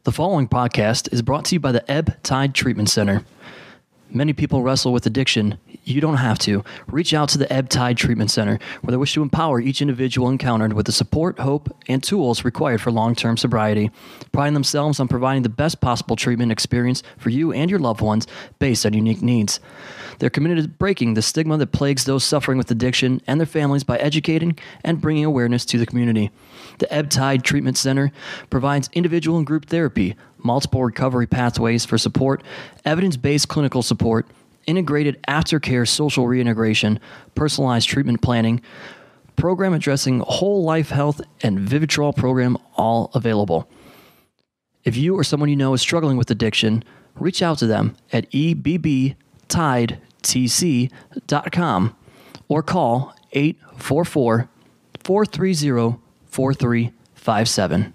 The following podcast is brought to you by the Ebb Tide Treatment Center. Many people wrestle with addiction. You don't have to. Reach out to the Ebb Tide Treatment Center, where they wish to empower each individual encountered with the support, hope, and tools required for long-term sobriety, priding themselves on providing the best possible treatment experience for you and your loved ones based on unique needs. They're committed to breaking the stigma that plagues those suffering with addiction and their families by educating and bringing awareness to the community. The Ebb Tide Treatment Center provides individual and group therapy, multiple recovery pathways for support, evidence-based clinical support, integrated aftercare social reintegration, personalized treatment planning, program addressing whole life health, and Vivitrol program, all available. If you or someone you know is struggling with addiction, reach out to them at ebbtidetc.com or call 844-430-4357.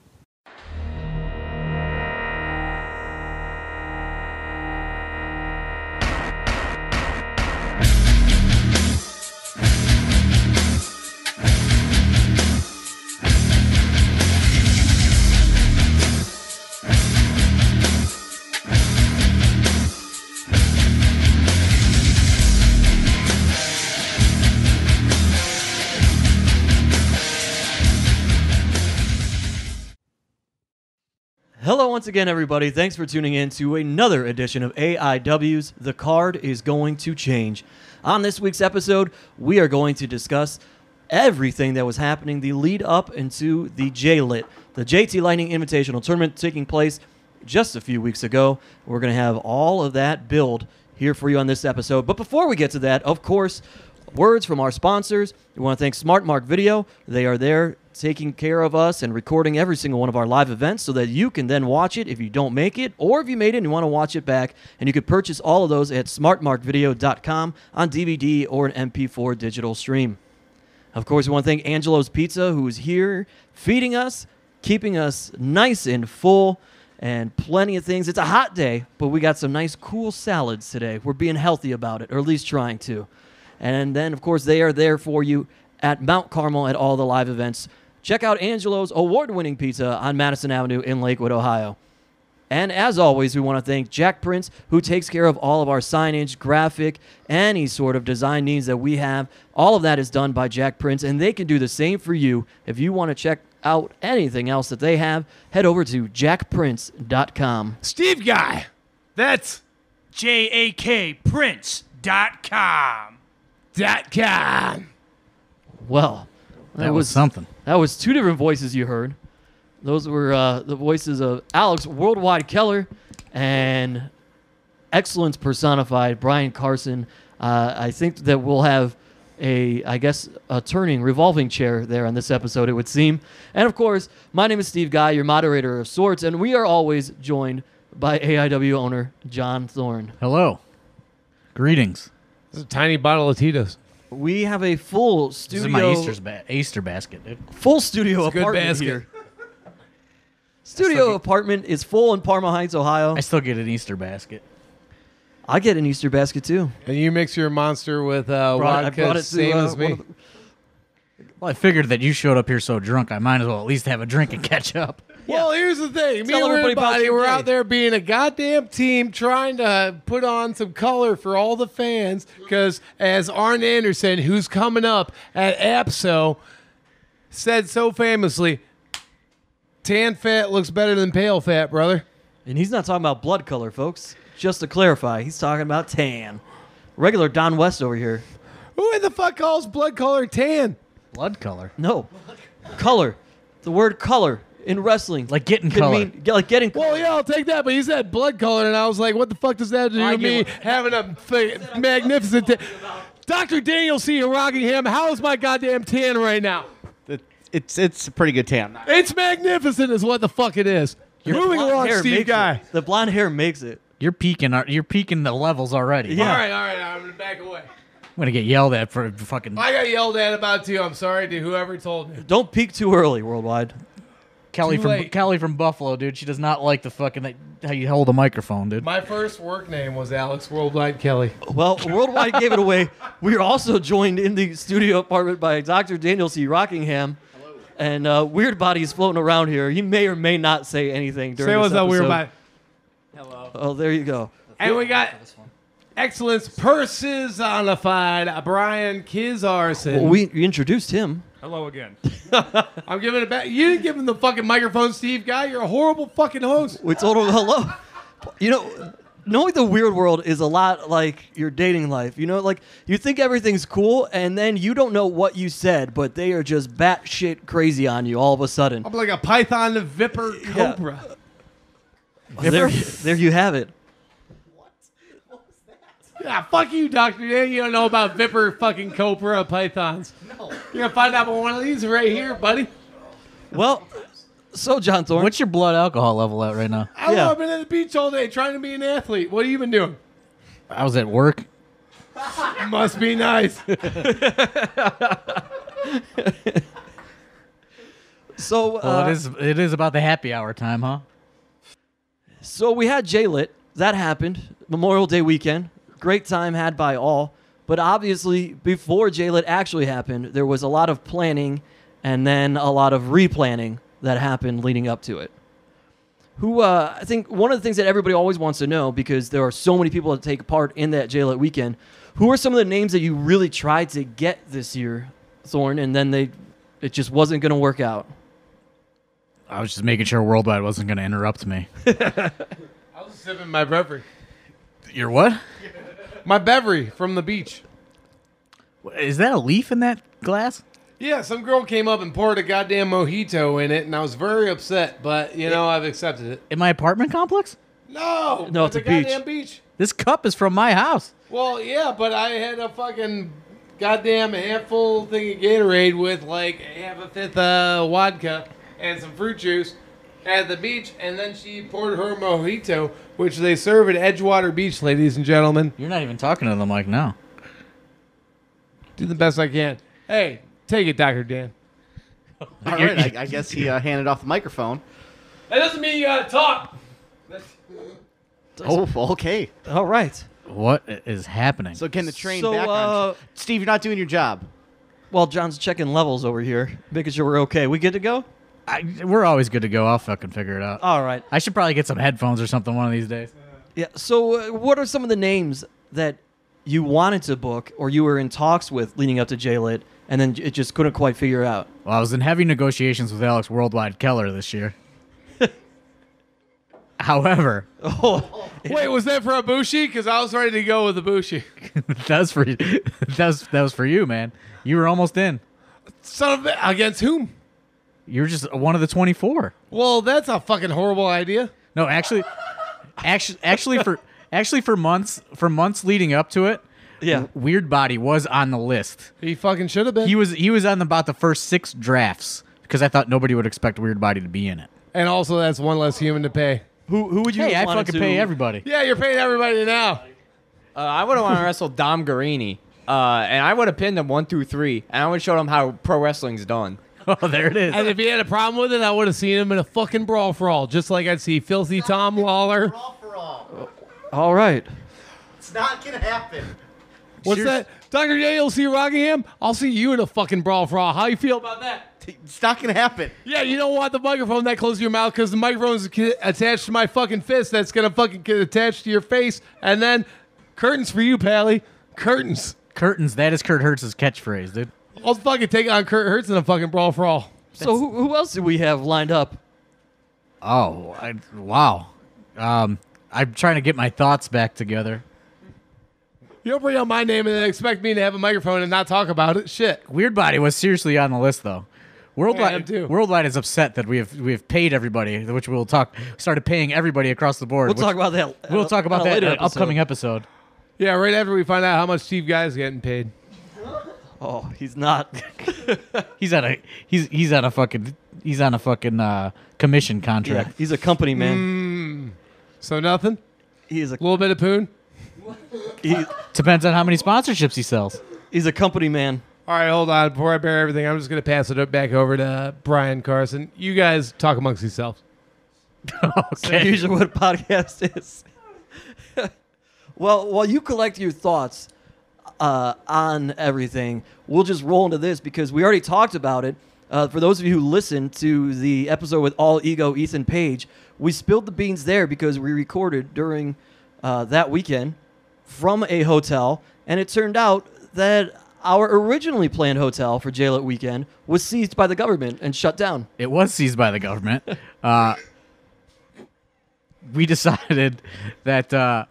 Hello once again, everybody. Thanks for tuning in to another edition of AIW's The Card is Going to Change. On this week's episode, we are going to discuss everything that was happening the lead up into the J-Lit, the JT Lightning Invitational Tournament taking place just a few weeks ago. We're going to have all of that build here for you on this episode. But before we get to that, of course, words from our sponsors. We want to thank Smart Mark Video. They are there taking care of us and recording every single one of our live events so that you can then watch it if you don't make it, or if you made it and you want to watch it back. And you can purchase all of those at smartmarkvideo.com on DVD or an MP4 digital stream. Of course, we want to thank Angelo's Pizza, who is here feeding us, keeping us nice and full, and plenty of things. It's a hot day, but we got some nice cool salads today. We're being healthy about it, or at least trying to. And then, of course, they are there for you at Mount Carmel at all the live events. Check out Angelo's award-winning pizza on Madison Avenue in Lakewood, Ohio. And as always, we want to thank Jack Prince, who takes care of all of our signage, graphic, any sort of design needs that we have. All of that is done by Jack Prince, and they can do the same for you. If you want to check out anything else that they have, head over to jackprince.com. Steve Guy, that's JAKPrince.com. Well, that was something. That was two different voices you heard. Those were the voices of Alex Worldwide Keller and excellence personified, Brian Carson. I think that we'll have a turning, revolving chair there on this episode, it would seem. And, of course, my name is Steve Guy, your moderator of sorts, and we are always joined by AIW owner John Thorne. Hello. Greetings. This is a tiny bottle of Tito's. We have a full studio. This is my Easter basket, dude. Full studio It's a good apartment basket. here. Studio apartment is full in Parma Heights, Ohio. I still get an Easter basket. I get an Easter basket too. And you mix your monster with I brought vodka, it to, same as one me. of the- Well, I figured that you showed up here so drunk, I might as well at least have a drink and catch up. Well, here's the thing. Me Tell and everybody about everybody your were day. out there being a goddamn team trying to put on some color for all the fans because, as Arn Anderson, who's coming up at APSO, said so famously, tan fat looks better than pale fat, brother. And he's not talking about blood color, folks. Just to clarify, he's talking about tan. Regular Don West over here. Who in the fuck calls blood color tan? Blood color. No. Color. The word color in wrestling. Like getting can color. mean like getting Well, yeah, I'll take that, but he said blood color, and I was like, what the fuck does that have to do I with get me what- having a magnificent tan? Dr. Daniel C. in Rockingham, how is my goddamn tan right now? It's a pretty good tan. It's magnificent is what the fuck it is. Moving blonde along, hair Steve makes Guy. it. The blonde hair makes it. You're peaking the levels already. Yeah. All right, I'm going to back away. I'm going to get yelled at for fucking I got yelled at about too. I'm sorry to whoever told me. Don't peak too early, Worldwide. Kelly Too from late. Kelly from Buffalo, dude. She does not like the fucking how you hold a microphone, dude. My first work name was Alex Worldwide Kelly. Well, Worldwide gave it away. We are also joined in the studio apartment by Dr. Daniel C. Rockingham. And Weird Body is floating around here. He may or may not say anything during Say this what's up, Weird episode. Body. Oh, there you go. And we got excellence personified, Brian Kizarson. Well, we introduced him. Hello again. I'm giving it back. You didn't give him the fucking microphone, Steve guy. You're a horrible fucking host. We told him hello. You know, knowing the weird world is a lot like your dating life. You know, like you think everything's cool, and then you don't know what you said, but they are just batshit crazy on you all of a sudden. I'm like a python, a viper, cobra. There you have it. Yeah, fuck you, Dr. Dan. You don't know about viper, fucking cobra, pythons. No. You're going to find out about one of these right here, buddy. Well, so John Thorne. What's your blood alcohol level at right now? I don't know. Yeah. I've been at the beach all day trying to be an athlete. What have you been doing? I was at work. Must be nice. So, Well, it is about the happy hour time, huh? So we had J-Lit. That happened. Memorial Day weekend. Great time had by all. But obviously, before J-Lit actually happened, there was a lot of planning and then a lot of replanning that happened leading up to it. I think one of the things that everybody always wants to know, because there are so many people that take part in that J-Lit weekend, who are some of the names that you really tried to get this year, Thorne, and then it just wasn't going to work out? I was just making sure Worldwide wasn't going to interrupt me. I was sipping my beverage. Your what? My beverage from the beach. Is that a leaf in that glass? Yeah, some girl came up and poured a goddamn mojito in it, and I was very upset, but, I've accepted it. In my apartment complex? No, it's a beach. goddamn beach. This cup is from my house. Well, yeah, but I had a fucking goddamn handful thing of Gatorade with like half a fifth vodka and some fruit juice at the beach, and then she poured her mojito, which they serve at Edgewater Beach, ladies and gentlemen. You're not even talking to the mic now. Do the best I can. Hey, take it, Dr. Dan. All right, I guess he handed off the microphone. That doesn't mean you gotta talk. Oh, okay. All right. What is happening? So can the train So, background check. Steve, you're not doing your job. Well, John's checking levels over here, making sure we're okay. We good to go? We're always good to go. I'll fucking figure it out. All right. I should probably get some headphones or something one of these days. Yeah. So, what are some of the names that you wanted to book or you were in talks with leading up to J-Lit, and then it just couldn't quite figure out? Well, I was in heavy negotiations with Alex Worldwide Keller this year. However, Wait, was that for a Bushi? Because I was ready to go with the Bushi. that was for you. That was for you, man. You were almost in. Son of a... Against whom? You were just one of the 24. Well, that's a fucking horrible idea. No, actually, for months leading up to it, Yeah. Weird Body was on the list. He fucking should have been. He was on about the first 6 drafts because I thought nobody would expect Weird Body to be in it. And also, that's one less human to pay. Who would you Hey, I want fucking to pay everybody. Yeah, you're paying everybody now. I would have wanted to wrestle Dom Guarini, and I would have pinned him 1, 2, 3, and I would have showed him how pro wrestling's done. Oh, there it is. And if he had a problem with it, I would have seen him in a fucking brawl for all, just like I'd see Filthy Tom Lawler. Brawl for all. All right. It's not gonna happen. What's Cheers. that? Dr. J, you'll see Rockingham? I'll see you in a fucking brawl for all. How you feel about that? It's not gonna happen. Yeah, you don't want the microphone that close to your mouth because the microphone's attached to my fucking fist that's going to fucking get attached to your face. And then curtains for you, Pally. Curtains. Curtains. That is Kurt Hertz's catchphrase, dude. I'll fucking take on Kurt Hertz in a fucking brawl for all. So who else do we have lined up? Oh, wow. I'm trying to get my thoughts back together. You don't bring out my name and then expect me to have a microphone and not talk about it. Shit. Weird Body was seriously on the list, though. I am too. Worldwide is upset that we have paid everybody, which we'll talk. Started paying everybody across the board. We'll which talk about that. We'll talk about on a that in later an upcoming episode. Yeah, right after we find out how much Steve Guy's getting paid. Oh, he's not. He's on a fucking commission Yeah, contract. he's a company man. So nothing? He's a A little bit of poon? Depends on how many sponsorships he sells. he's a company man. All right, hold on. Before I bear everything, I'm just going to pass it back over to Brian Carson. You guys talk amongst yourselves. That's usually what a podcast is. Well, while you collect your thoughts on everything, we'll just roll into this because we already talked about it. For those of you who listened to the episode with All Ego Ethan Page, we spilled the beans there because we recorded during that weekend from a hotel, and it turned out that our originally planned hotel for Jail It Weekend was seized by the government and shut down. It was seized by the government. We decided that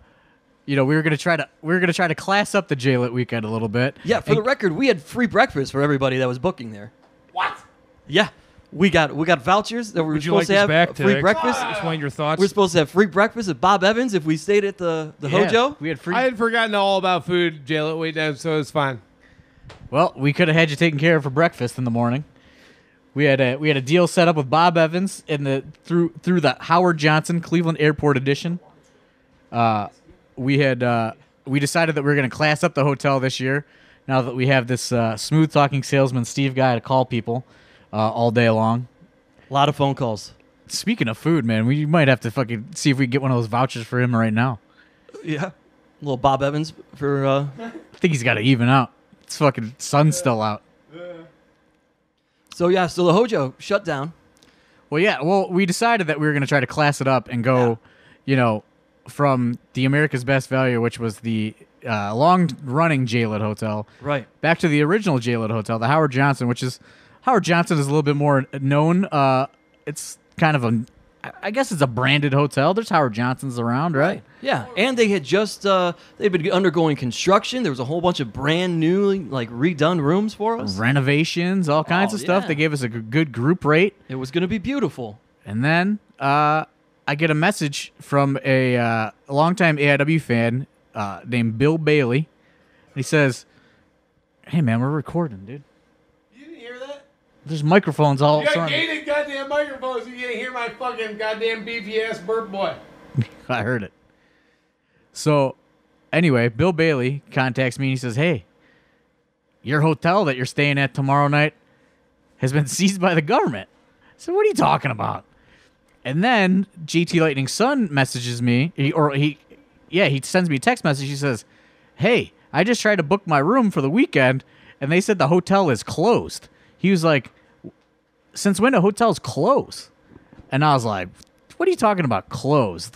we were gonna try to class up the Jail It Weekend a little bit. Yeah, for the record, we had free breakfast for everybody that was booking there. What? Yeah, we got vouchers that we were Would you like supposed to this have back free to breakfast. explain your thoughts? We're supposed to have free breakfast at Bob Evans if we stayed at the Yeah, Hojo. we had free. I had forgotten all about food, Jail It Weekend, so it's fine. Well, we could have had you taken care of for breakfast in the morning. We had a deal set up with Bob Evans through the Howard Johnson Cleveland Airport edition. We decided that we were going to class up the hotel this year. Now that we have this smooth talking salesman Steve guy to call people all day long. A lot of phone calls. Speaking of food, man, we might have to fucking see if we can get one of those vouchers for him right now. Yeah, a little Bob Evans for. I think he's got to even out. It's fucking sun's still out. So the Hojo shut down. Well, we decided that we were going to try to class it up and go, from the America's Best Value, which was the long-running Jail It Hotel, Right. back to the original Jail It Hotel, the Howard Johnson, Howard Johnson is a little bit more known. It's kind of I guess it's a branded hotel. There's Howard Johnsons around, right? Yeah, and they had just they'd been undergoing construction. There was a whole bunch of brand new, redone rooms for us. Renovations, all kinds of stuff. yeah. They gave us a good group rate. It was going to be beautiful. And then I get a message from a longtime AIW fan named Bill Bailey. He says, "Hey, man, we're recording, dude. You didn't hear that? There's microphones all You got surrounding." gated goddamn microphones. You can't hear my fucking goddamn beefy ass burp boy. I heard it. So, anyway, Bill Bailey contacts me and he says, "Hey, your hotel that you're staying at tomorrow night has been seized by the government." I said, "What are you talking about?" And then JT Lightning's son messages me, he sends me a text message. He says, "Hey, I just tried to book my room for the weekend, and they said the hotel is closed." He was like, "Since when do hotels close?" And I was like, "What are you talking about, closed?"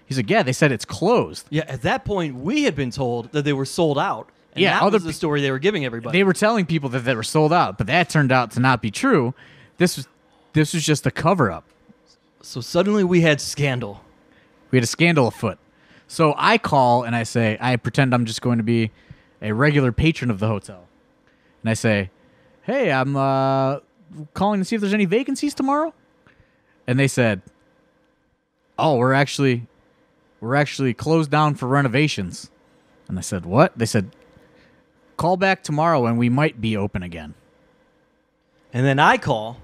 He's like, "Yeah, they said it's closed." Yeah, at that point, we had been told that they were sold out. And Yeah, that was the story they were giving everybody. They were telling people that they were sold out, but that turned out to not be true. This was just a cover-up. So suddenly we had scandal. We had a scandal afoot. So I call and I pretend I'm just going to be a regular patron of the hotel. And I say, "Hey, I'm calling to see if there's any vacancies tomorrow." And they said, "Oh, we're actually closed down for renovations." And I said, "What?" They said, "Call back tomorrow and we might be open again." And then I call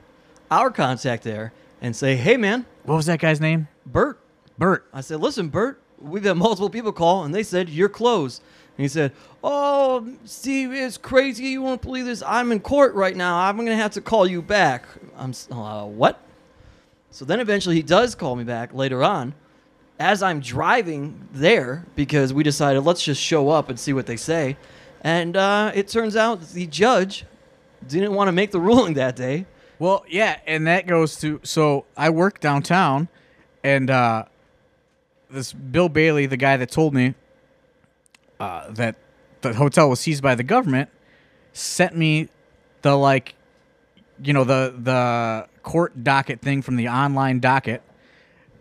our contact there and say, "Hey, man, What was that guy's name? Bert." Bert. I said, "Listen, Bert, we've had multiple people call, and they said you're closed." And he said, "Oh, Steve, it's crazy. You won't believe this. I'm in court right now. I'm going to have to call you back." What? So then eventually he does call me back later on as I'm driving there because we decided let's just show up and see what they say. And it turns out the judge didn't want to make the ruling that day. Well, yeah, and that goes to, so I work downtown, and this Bill Bailey, the guy that told me that the hotel was seized by the government, sent me the the court docket thing from the online docket,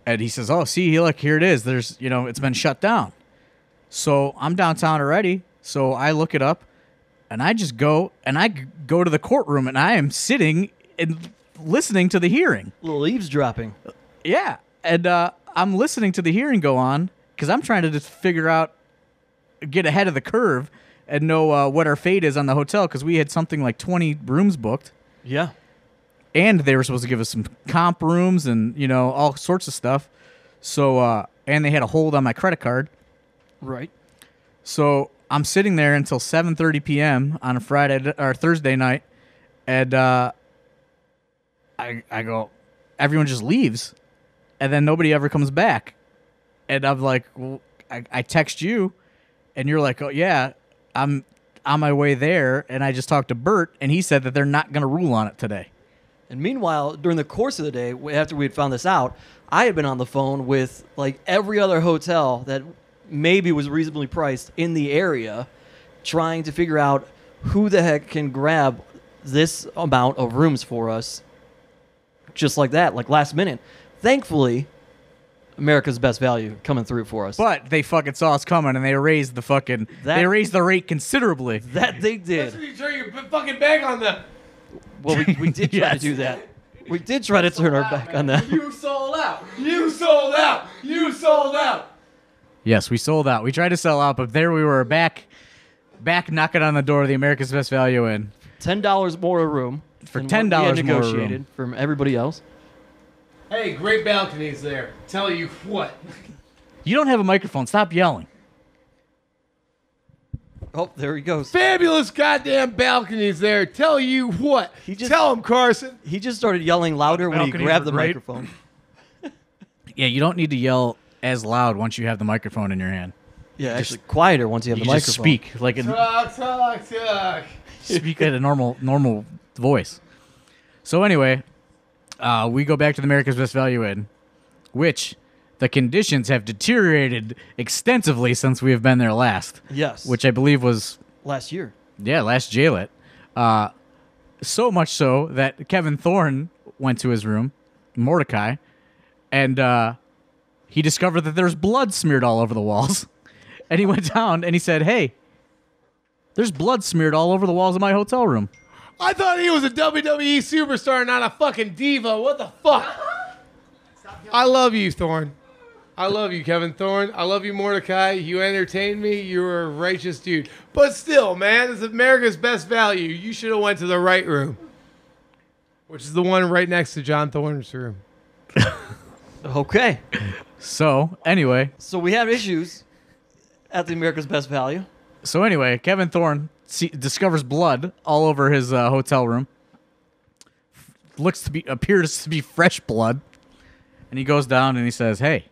and he says, "Oh, see, look, here it is. There's, it's been shut down." So I'm downtown already, so I look it up, and I just go to the courtroom, and I am sitting and listening to the hearing. A little eavesdropping. Yeah, and I'm listening to the hearing go on because I'm trying to just figure out, get ahead of the curve, and know what our fate is on the hotel because we had something like 20 rooms booked. Yeah. And they were supposed to give us some comp rooms and, all sorts of stuff. So, and they had a hold on my credit card. Right. So I'm sitting there until 7:30 p.m. on a Friday or Thursday night, and I go, everyone just leaves, and then nobody ever comes back. And I'm like, well, I text you, and you're like, "Oh yeah, I'm on my way there." And I just talked to Bert, and he said that they're not going to rule on it today. And meanwhile, during the course of the day, after we had found this out, I had been on the phone with like every other hotel that maybe was reasonably priced in the area, trying to figure out who the heck can grab this amount of rooms for us just like that, like last minute. Thankfully, America's Best Value coming through for us. But they fucking saw us coming and they raised they raised the rate considerably. That they did. That's when you turn your fucking back on them. Well, we did try to Yes. do that. We did try to turn our back on that. You sold out. You sold out. You sold out. Yes, we sold out. We tried to sell out, but there we were back knocking on the door of the America's Best Value Inn. $10 more a room. For than what we had $10 more a room. negotiated from everybody else. Hey, great balconies there. Tell you what. You don't have a microphone. Stop yelling. Oh, there he goes. Fabulous goddamn balconies there. Tell you what. Tell him, Carson. He just started yelling louder when he Balconies grabbed are the great. microphone. Yeah, you don't need to yell as loud once you have the microphone in your hand. Yeah, actually quieter once you have You the just microphone. speak like Talk. speak at a normal voice. So anyway, we go back to the America's Best Value Inn, which the conditions have deteriorated extensively since we have been there last. Yes. Which I believe was last year. last J-Lit. So much so that Kevin Thorne went to his room, Mordecai, and he discovered that there's blood smeared all over the walls. And he went down and he said, "Hey, there's blood smeared all over the walls of my hotel room." I thought he was a WWE superstar, not a fucking diva. What the fuck? I love you, Thorne. I love you, Kevin Thorne. I love you, Mordecai. You entertained me. You're a righteous dude. But still, man, it's America's Best Value. You should have went to the right room, which is the one right next to John Thorne's room. Okay. So anyway, We have issues at the America's Best Value. Kevin Thorne discovers blood all over his hotel room. Appears to be fresh blood, and he goes down and he says, "Hey,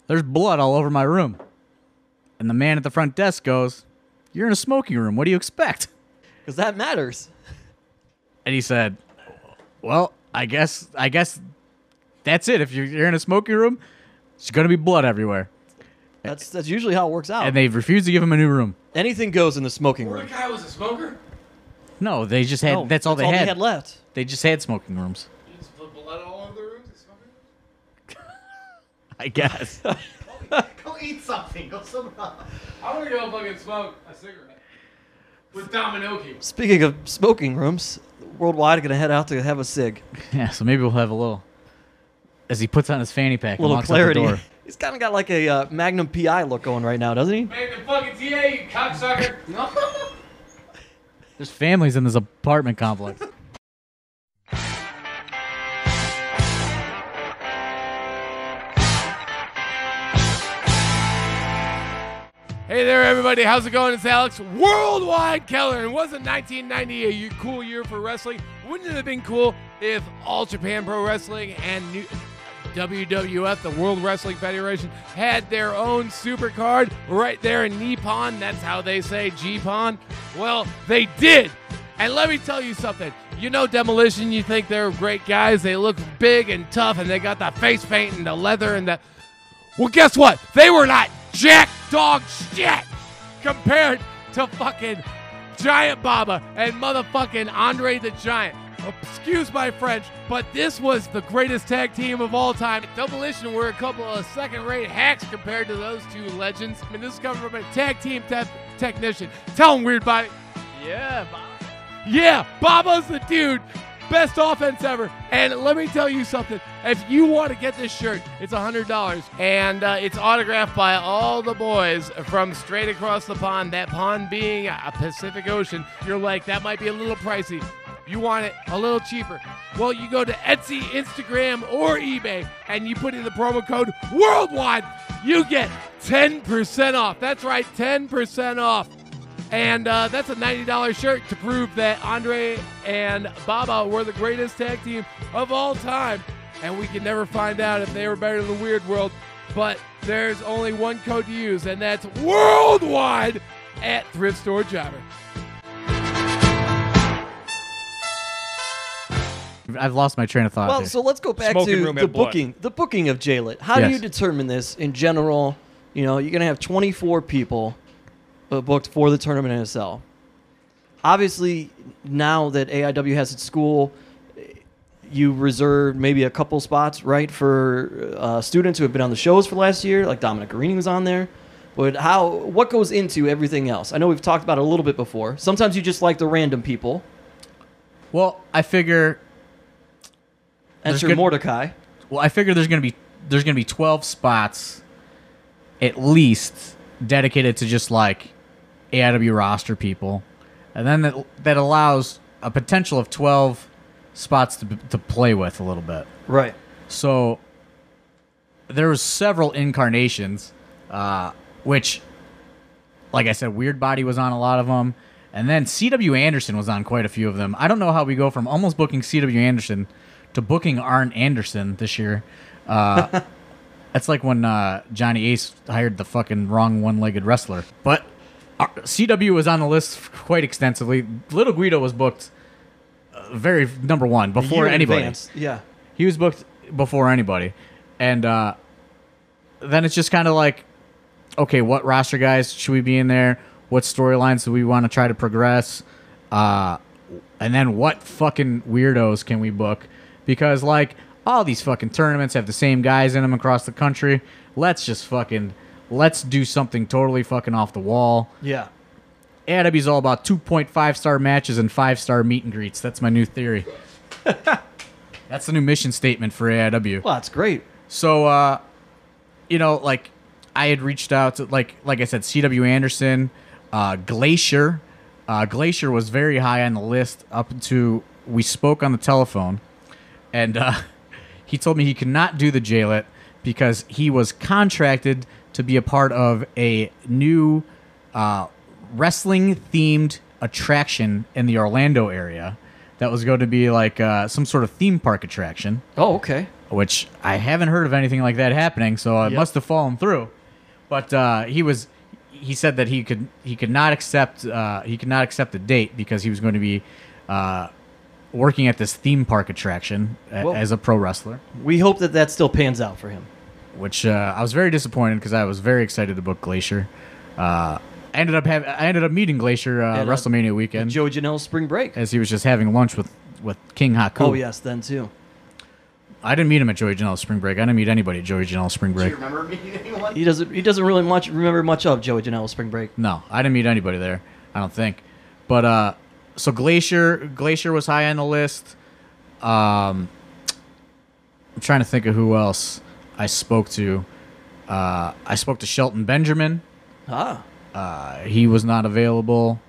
there's blood all over my room." And the man at the front desk goes, "You're in a smoking room. What do you expect?" Because that matters. And he said, "Well, I guess that's it. If you're in a smoking room, there's gonna be blood everywhere." That's usually how it works out. And they refused to give him a new room. Anything goes in the smoking room. Mordecai was a smoker? No, they just had. No, that's all they had. left. They just had smoking rooms. You just put blood all over the rooms? The smoking rooms? I guess. Go eat something. Go somewhere else. I want to go fucking smoke a cigarette with Dominoki. Speaking of smoking rooms, Worldwide are going to head out to have a cig. Yeah, so maybe we'll have a little. As he puts on his fanny pack A and little walks clarity. out the door. He's kind of got like a Magnum PI look going right now, doesn't he? Make the fucking TA, you cocksucker. There's families in this apartment complex. Hey there, everybody. How's it going? It's Alex. Worldwide Keller. And wasn't 1990 a cool year for wrestling? Wouldn't it have been cool if All Japan Pro Wrestling and WWF, the World Wrestling Federation, had their own super card right there in Nippon? That's how they say G-Pon. Well, they did. And let me tell you something. You know Demolition, you think they're great guys. They look big and tough, and they got the face paint and the leather and the... Well, guess what? They were not jack dog shit compared to fucking Giant Baba and motherfucking Andre the Giant. Excuse my French, but this was the greatest tag team of all time. Demolition were a couple of second-rate hacks compared to those two legends. I mean, this is coming from a tag team technician. Tell him, Weird Bobby. Yeah, Yeah, Baba's the dude. Best offense ever. And let me tell you something. If you want to get this shirt, it's $100. And it's autographed by all the boys from straight across the pond. That pond being a Pacific Ocean. You're like, that might be a little pricey. You want it a little cheaper. Well, you go to Etsy, Instagram, or eBay, and you put in the promo code WORLDWIDE. You get 10% off. That's right, 10% off. And that's a $90 shirt to prove that Andre and Baba were the greatest tag team of all time. And we can never find out if they were better than the Weird World. But there's only one code to use, and that's WORLDWIDE at Thrift Store Jobber. I've lost my train of thought. Well, there. so let's go back Smoking to room the at what? booking. The booking of J-Lit. How do Yes. you determine this in general? You know, you're going to have 24 people booked for the tournament in itself. Obviously, now that AIW has its school, you reserved maybe a couple spots, right, for students who have been on the shows for last year, like Dominic Guarini was on there. But what goes into everything else? I know we've talked about it a little bit before. Sometimes you just like the random people. well, I figure Enter good- Mordecai. Well, I figure there's gonna be 12 spots, at least dedicated to just like AIW roster people, and then that allows a potential of 12 spots to play with a little bit. Right. So there was several incarnations, which, like I said, Weird Body was on a lot of them, and then C.W. Anderson was on quite a few of them. I don't know how we go from almost booking C.W. Anderson to booking Arn Anderson this year. That's like when Johnny Ace hired the fucking wrong one-legged wrestler. But CW was on the list quite extensively. Little Guido was booked very number one before Year in anybody. advance. Yeah. He was booked before anybody. And then it's just kind of like, okay, what roster guys should we be in there? What storylines do we want to try to progress? And then what fucking weirdos can we book? Because, like, all these fucking tournaments have the same guys in them across the country. Let's do something totally fucking off the wall. Yeah. AIW's all about 2.5-star matches and 5-star meet and greets. That's my new theory. That's the new mission statement for AIW. Well, that's great. So, like, I had reached out to, like I said, C.W. Anderson, Glacier. Glacier was very high on the list up to we spoke on the telephone, and he told me he could not do the J-Lit because he was contracted to be a part of a new wrestling-themed attraction in the Orlando area that was going to be like some sort of theme park attraction. Oh, okay. Which I haven't heard of anything like that happening, so it Yep. must have fallen through. But he said that he could not accept the date because he was going to be working at this theme park attraction Well- as a pro wrestler. We hope that still pans out for him. Which I was very disappointed because I was very excited to book Glacier. I ended up meeting Glacier And, WrestleMania weekend Joey Janela's spring break. as he was just having lunch with King Haku. Oh, yes, then too. I didn't meet him at Joey Janela's spring break. I didn't meet anybody at Joey Janela's spring Do break. you remember meeting anyone? He doesn't really remember much of Joey Janela's spring break. No, I didn't meet anybody there. I don't think. But so Glacier was high on the list. I'm trying to think of who else I spoke to. I spoke to Shelton Benjamin. He was not available.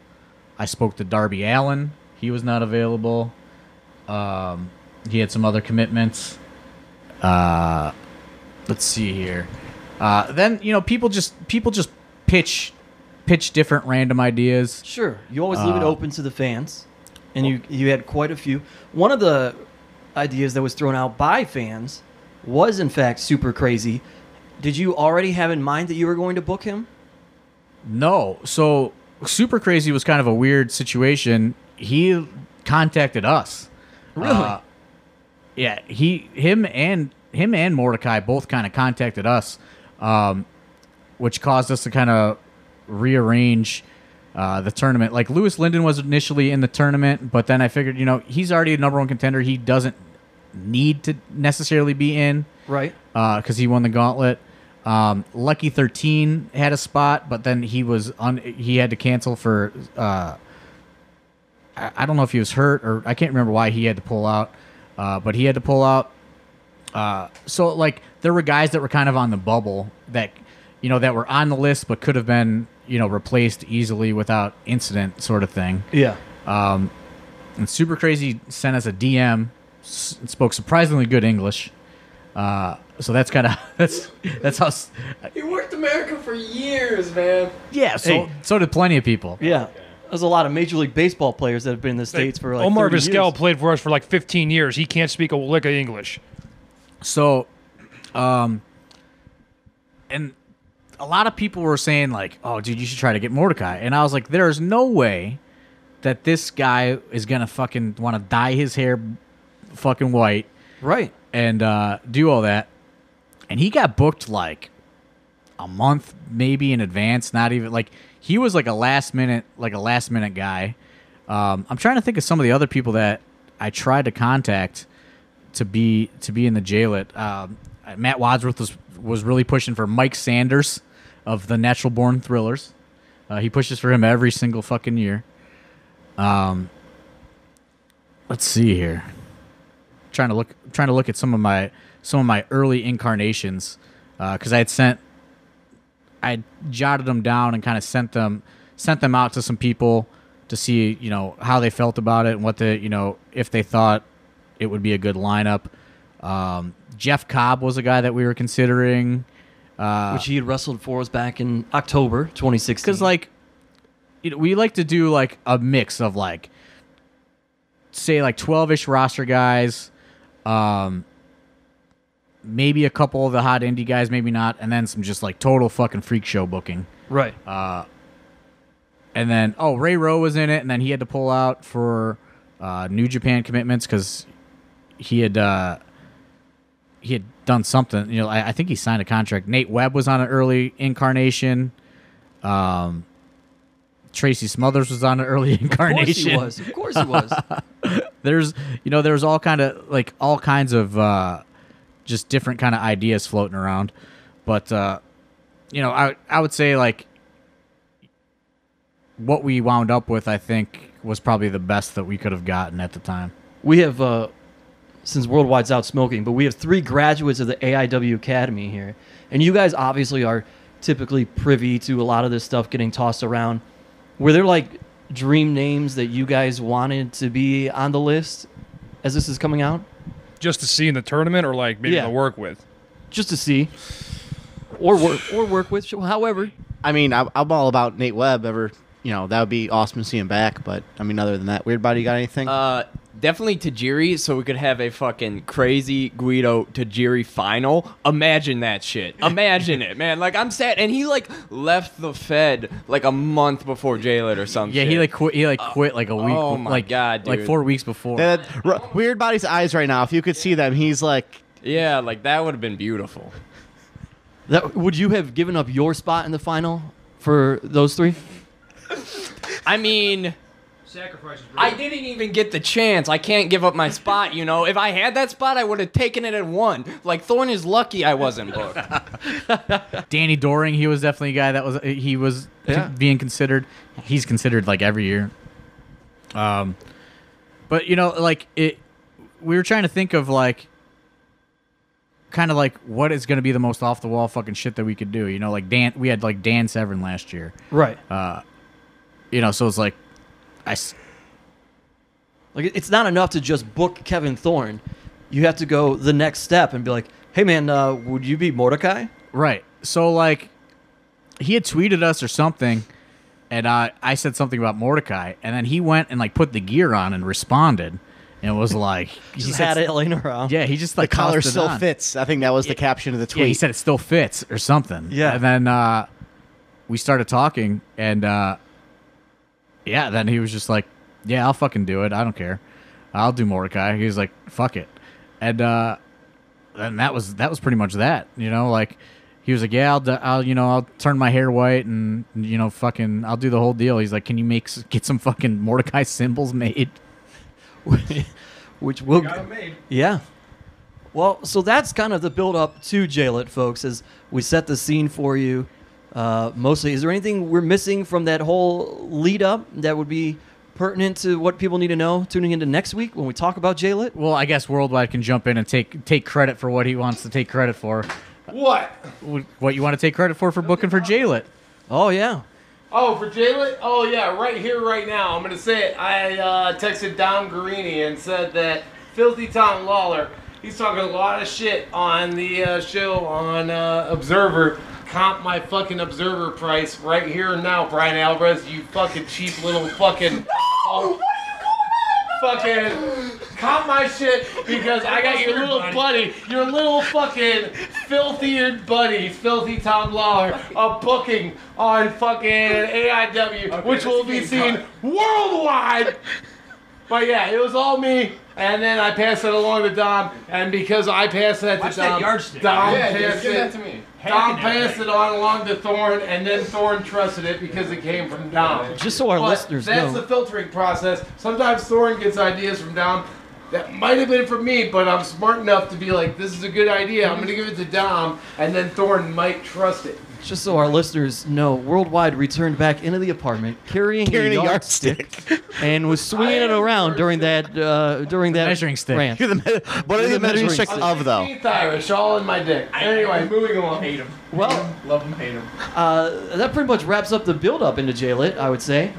I spoke to Darby Allin. He was not available. He had some other commitments. Let's see here. Then people just pitch different random ideas. Sure. You always leave it open to the fans. And you had quite a few. One of the ideas that was thrown out by fans was, in fact, Super Crazy. Did you already have in mind that you were going to book him? No. So Super Crazy was kind of a weird situation. He contacted us. Really? Yeah. Him and Mordecai both kind of contacted us, which caused us to kind of rearrange the tournament. Like Lewis Linden was initially in the tournament, but then I figured, he's already a number one contender. He doesn't need to necessarily be in, Right. because he won the gauntlet. Lucky 13 had a spot, but then he had to cancel for I don't know if he was hurt or I can't remember why he had to pull out, but he had to pull out. So like there were guys that were kind of on the bubble that that were on the list but could have been replaced easily without incident, sort of thing. Yeah. And Super Crazy sent us a DM, spoke surprisingly good English. So that's kind of that's how. He worked America for years, man. Yeah. So Hey. so did plenty of people. Yeah. There's a lot of Major League Baseball players that have been in the States for like Omar 30 Vizquel years. played for us for like 15 years. He can't speak a lick of English. So, and a lot of people were saying like, "Oh, dude, you should try to get Mordecai." And I was like, "There's no way that this guy is gonna fucking want to dye his hair fucking white Right. and do all that. And he got booked like a month maybe in advance. Not even like he was like a last minute guy. I'm trying to think of some of the other people that I tried to contact to be in the J-Lit. Matt Wadsworth was really pushing for Mike Sanders of the Natural Born Thrillers. He pushes for him every single fucking year. Let's see here. Trying to look at some of my early incarnations because I jotted them down and kind of sent them out to some people to see how they felt about it and what if they thought it would be a good lineup. Jeff Cobb was a guy that we were considering, Which he had wrestled for us back in October 2016. because we like to do like a mix of like say like 12-ish roster guys, maybe a couple of the hot indie guys, maybe not, and then some just like total fucking freak show booking. Right. And then Ray Rowe was in it, and then he had to pull out for New Japan commitments because he had done something. I think he signed a contract. Nate Webb was on an early incarnation. Tracy Smothers was on an early incarnation. Of course he was. There's all kinds of just different kind of ideas floating around, but I would say like what we wound up with, I think, was probably the best that we could have gotten at the time. We have, since Worldwide's out smoking, but we have 3 graduates of the AIW Academy here. And you guys obviously are typically privy to a lot of this stuff getting tossed around. Were there like dream names that you guys wanted to be on the list as this is coming out? Just to see in the tournament, or like maybe to work with? Just to see. Or work with, however. I mean, I'm all about Nate Webb. That would be awesome to see him back. But, I mean, other than that, Weird Body, you got anything? Definitely Tajiri, so we could have a fucking crazy Guido Tajiri final. Imagine that shit. Imagine it, man. Like, I'm sad. And he, like, left the Fed, like, a month before J-Lit or something. Yeah, he quit like a week. Oh, my God, dude. Like 4 weeks before. Weird Body's eyes right now, if you could see them, he's like... Yeah, like, that would have been beautiful. Would you have given up your spot in the final for those 3? I mean... I didn't even get the chance. I can't give up my spot, If I had that spot, I would have taken it and won. Like, Thorne is lucky I wasn't booked. Danny Doring, he was definitely a guy that was being considered. He's considered like every year. But we were trying to think of like kind of like what is going to be the most off the wall fucking shit that we could do. Like we had like Dan Severn last year. Right. So it's like it's not enough to just book Kevin Thorne. You have to go the next step and be like, hey, man, would you be Mordecai? Right. So, like, he had tweeted us or something, and I said something about Mordecai, and then he went and, like, put the gear on and responded, and it was like... He had it laying around. Yeah, he just, like, the collar tossed it still on. fits. I think that was the caption of the tweet. Yeah, he said it still fits or something. Yeah. And then we started talking, and... then he was just like, yeah, I'll fucking do it. I don't care. I'll do Mordecai. He was like, fuck it. And that was pretty much that, like he was like, yeah, I'll turn my hair white and, fucking, I'll do the whole deal. He's like, can you get some fucking Mordecai symbols made? Which will, Got them made. yeah. Well, so that's kind of the build up to J-Lit, folks, as we set the scene for you. Mostly, is there anything we're missing from that whole lead up that would be pertinent to what people need to know tuning into next week when we talk about J-Lit? Well, I guess Worldwide can jump in and take credit for what he wants to take credit for. What? What you want to take credit for booking for J-Lit. Oh, yeah. Oh, for J-Lit? Oh, yeah, right here, right now. I'm going to say it. I texted Dom Guarini and said that Filthy Tom Lawler, he's talking a lot of shit on the show on Observer. Comp my fucking Observer price right here and now, Brian Alvarez, you fucking cheap little fucking... fucking comp my shit because I got your little buddy, your little fucking filthy buddy, Filthy Tom Lawler, a booking on fucking AIW, which will be seen worldwide But yeah, it was all me, and then I passed it along to Dom, and because I passed that Watch to that Dom, yardstick. Dom Yeah, passed give that it. to me. Dom passed it on along to Thorne, and then Thorne trusted it because it came from Dom. Just so our But listeners that's know. the filtering process. Sometimes Thorne gets ideas from Dom that might have been from me, but I'm smart enough to be like, this is a good idea. I'm going to give it to Dom, and then Thorne might trust it. Just so our listeners know, Worldwide returned back into the apartment carrying a yardstick and was swinging it around during that Measuring stick. rant. What are the measuring sticks of, though? 16th Irish, all in my dick. Anyway, moving along. Hate him. Well, Love him, hate him. that pretty much wraps up the build-up into J-Lit, I would say.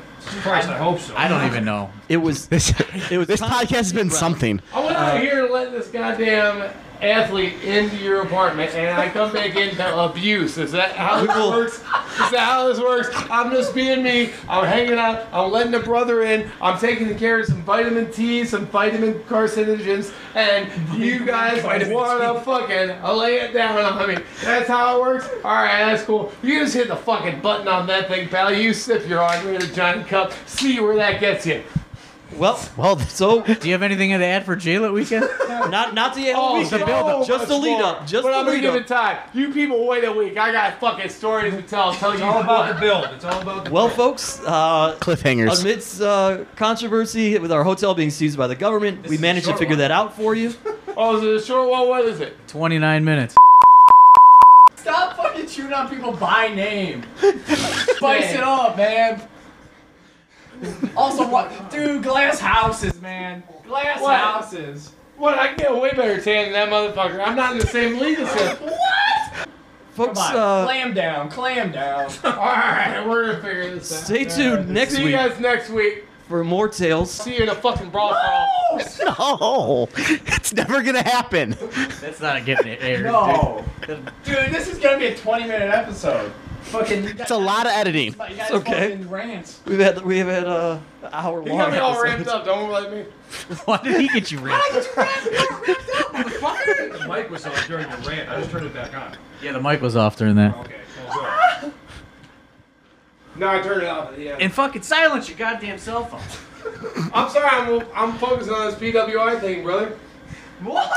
Christ, I hope so. I don't even know. It was This it was podcast has been something. I went out here to let this goddamn athlete into your apartment, and I come back into abuse. Is that how this works? Is that how this works? I'm just being me. I'm hanging out. I'm letting a brother in. I'm taking care of some vitamin T, some vitamin carcinogens, and you guys want to fucking lay it down on me. That's how it works? Alright, that's cool. You just hit the fucking button on that thing, pal. You sip your unrated giant cup. See where that gets you. well, so Do you have anything to add for J-Lit weekend? not the whole Oh, weekend, the build-up. just the lead up, just but the I'm gonna lead give up. it time. You people wait a week. I got fucking stories to tell. Tell It's you all about what. the build. It's all about the Well, build. folks, Cliffhangers. amidst controversy with our hotel being seized by the government, we is a managed to short figure one. that out for you. Oh, is it a short one? What is it? 29 minutes. Stop fucking shooting on people by name. Spice it up, man. Also, what? Dude, glass houses, man. Glass What? houses. What? I can get a way better tan than that motherfucker. I'm not in the same league as him. Folks, Come on, clam down, clam down. All right, we're gonna figure this out. stay tuned next See you week guys next week. for more tales. See you in a fucking brawl crawl. No, it's never gonna happen. That's not getting it aired. No. Dude, this is gonna be a 20-minute episode. Fucking. It's a lot of editing. It's okay. Rants. We've had an hour You long got me all episode. ramped up. Don't let me. Why did he get you ripped? The mic was on during your rant. I just turned it back on. Yeah, the mic was off during that. Okay. Well, good. No, I turned it off at the end. And fucking silence your goddamn cell phone. I'm sorry. I'm focusing on this PWI thing, brother. What?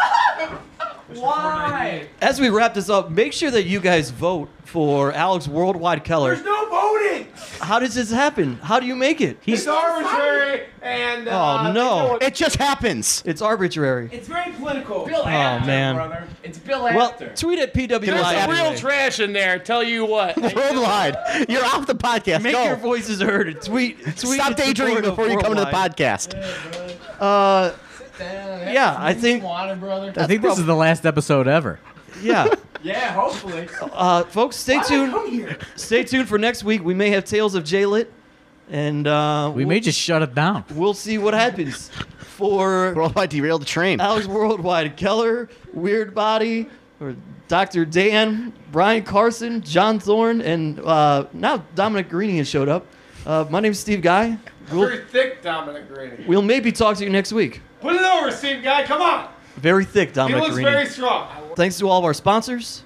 Why? As we wrap this up, make sure that you guys vote for Alex Worldwide Keller. There's no voting. How does this happen? How do you make it? It's arbitrary and. Oh, no. It just happens. It's arbitrary. It's very political. Bill After, man. brother. It's Bill Well, After. tweet at PWI. There's some anyway. real trash in there. Tell you what. Worldwide. You're off the podcast. Make Go. your voices heard. Tweet Stop in daydreaming support of before you come to the Worldwide. podcast. Yeah, I think. brother. I think this is the last episode ever. Yeah, Yeah, hopefully. folks, stay tuned. Stay tuned for next week. We may have Tales of J-Lit, and We may just shut it down. we'll see what happens. For Worldwide derailed the train. Alex Worldwide Keller, Weird Body, or Dr. Dan, Brian Carson, John Thorne, and now Dominic Greeny has showed up. My name's Steve Guy. Very thick, Dominic Grady. We'll maybe talk to you next week. Put it over, Steve Guy. Come on. Very thick, He Dominic looks Greeny. very strong. Thanks to all of our sponsors.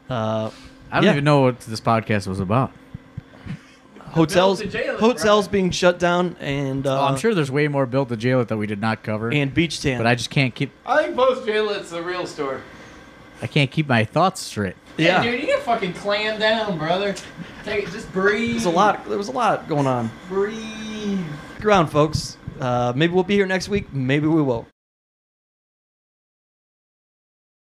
I don't Yeah. even know what this podcast was about. Hotels, Built to J-Lit, hotels being shut down, and I'm sure there's way more built to J-Lit that we did not cover. and beach tan. But I just can't keep. I think post J-Lit's the real story. I can't keep my thoughts straight. yeah, Dude, you need to fucking clam down, brother. Take it, just breathe. there was a lot going on. Breathe. Ground, folks. Maybe we'll be here next week. Maybe we won't.